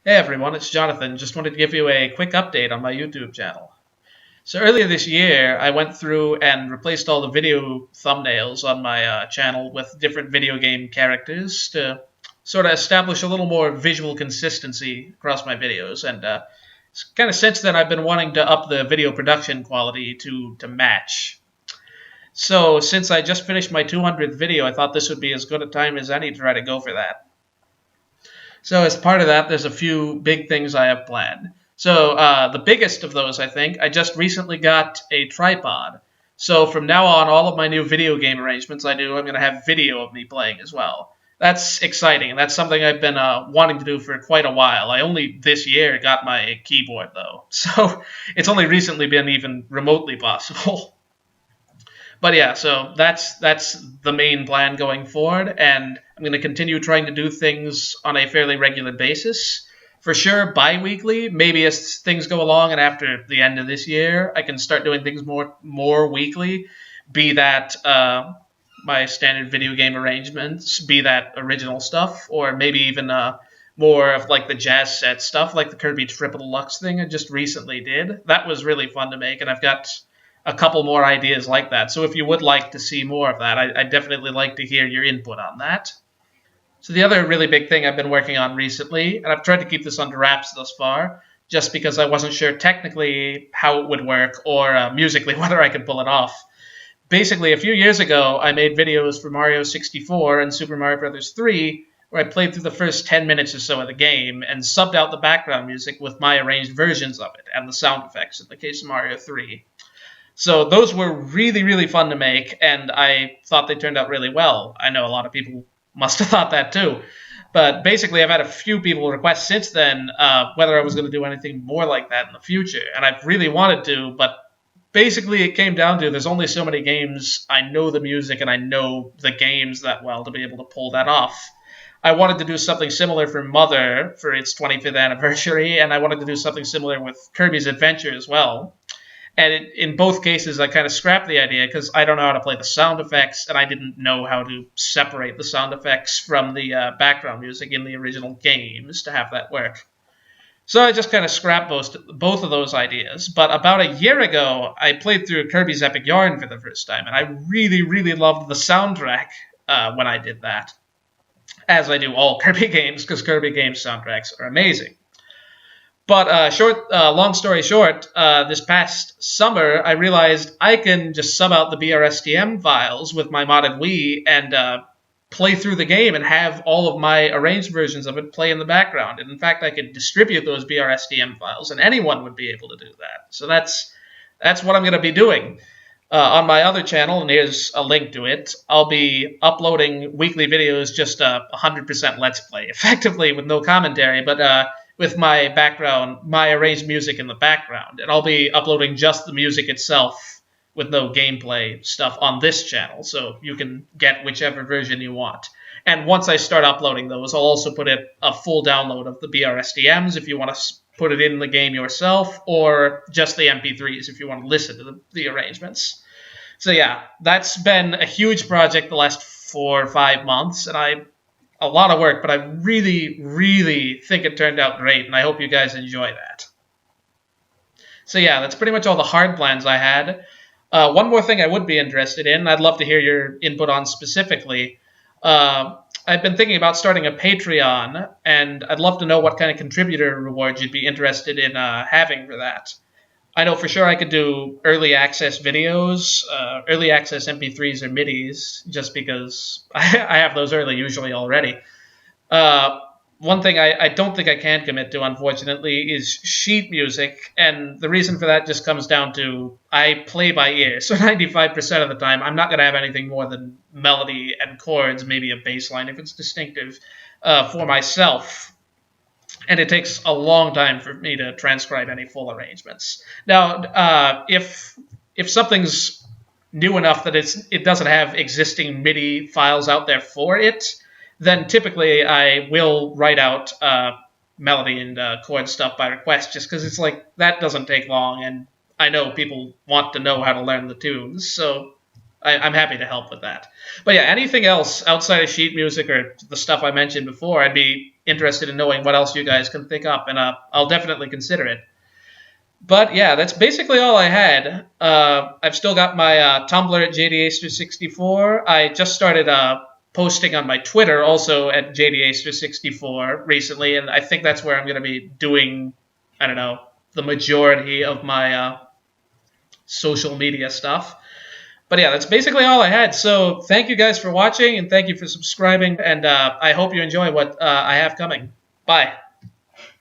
Hey everyone, it's Jonathan. Just wanted to give you a quick update on my YouTube channel. So earlier this year, I went through and replaced all the video thumbnails on my channel with different video game characters to sort of establish a little more visual consistency across my videos. And kind of since then, I've been wanting to up the video production quality to match. So since I just finished my 200th video, I thought this would be as good a time as any to try to go for that. So as part of that, there's a few big things I have planned. So the biggest of those, I think, I just recently got a tripod. So from now on, all of my new video game arrangements I'm going to have video of me playing as well. That's exciting. That's something I've been wanting to do for quite a while. I only this year got my keyboard, though. So it's only recently been even remotely possible. But yeah, so that's the main plan going forward, and I'm going to continue trying to do things on a fairly regular basis. For sure, bi-weekly, maybe as things go along and after the end of this year, I can start doing things more weekly, be that my standard video game arrangements, be that original stuff, or maybe even more of like the jazz set stuff, like the Kirby Triple Deluxe thing I just recently did. That was really fun to make, and I've got a couple more ideas like that. So if you would like to see more of that, I'd definitely like to hear your input on that. So the other really big thing I've been working on recently, and I've tried to keep this under wraps thus far, just because I wasn't sure technically how it would work or musically whether I could pull it off. Basically, a few years ago, I made videos for Mario 64 and Super Mario Bros. 3, where I played through the first 10 minutes or so of the game and subbed out the background music with my arranged versions of it and the sound effects in the case of Mario 3. So those were really, really fun to make, and I thought they turned out really well. I know a lot of people must have thought that too. But basically, I've had a few people request since then whether I was going to do anything more like that in the future, and I've really wanted to, but basically it came down to there's only so many games I know the music and I know the games that well to be able to pull that off. I wanted to do something similar for Mother for its 25th anniversary, and I wanted to do something similar with Kirby's Adventure as well. And in both cases, I kind of scrapped the idea because I don't know how to play the sound effects, and I didn't know how to separate the sound effects from the background music in the original games to have that work. So I just kind of scrapped both of those ideas. But about a year ago, I played through Kirby's Epic Yarn for the first time, and I really, really loved the soundtrack when I did that, as I do all Kirby games, because Kirby games soundtracks are amazing. But long story short, this past summer, I realized I can just sub out the BRSTM files with my modded Wii and play through the game and have all of my arranged versions of it play in the background. And in fact, I could distribute those BRSTM files, and anyone would be able to do that. So that's what I'm going to be doing. On my other channel, and here's a link to it, I'll be uploading weekly videos, just 100% Let's Play, effectively with no commentary, but with my background, my arranged music in the background. And I'll be uploading just the music itself with no gameplay stuff on this channel, so you can get whichever version you want. And once I start uploading those, I'll also put a full download of the BRSTMs if you want to put it in the game yourself, or just the MP3s if you want to listen to the arrangements. So yeah, that's been a huge project the last 4 or 5 months, and a lot of work, but I really, really think it turned out great, and I hope you guys enjoy that. So yeah, that's pretty much all the hard plans I had. One more thing I would be interested in, I'd love to hear your input on specifically. I've been thinking about starting a Patreon, and I'd love to know what kind of contributor rewards you'd be interested in having for that. I know for sure I could do early access videos, early access MP3s or MIDIs, just because I have those early usually already. One thing I don't think I can commit to, unfortunately, is sheet music, and the reason for that just comes down to I play by ear, so 95% of the time I'm not going to have anything more than melody and chords, maybe a bass line if it's distinctive, for myself. And it takes a long time for me to transcribe any full arrangements. Now, if something's new enough that it doesn't have existing MIDI files out there for it, then typically I will write out melody and chord stuff by request, just because it's like that doesn't take long, and I know people want to know how to learn the tunes, so I'm happy to help with that. But yeah, anything else outside of sheet music or the stuff I mentioned before, I'd be interested in knowing what else you guys can think up, and I'll definitely consider it. But yeah, that's basically all I had. I've still got my Tumblr at JDAster64. I just started posting on my Twitter also at JDAster64 recently, and I think that's where I'm going to be doing, I don't know, the majority of my social media stuff. But yeah, that's basically all I had. So thank you guys for watching, and thank you for subscribing, and I hope you enjoy what I have coming. Bye.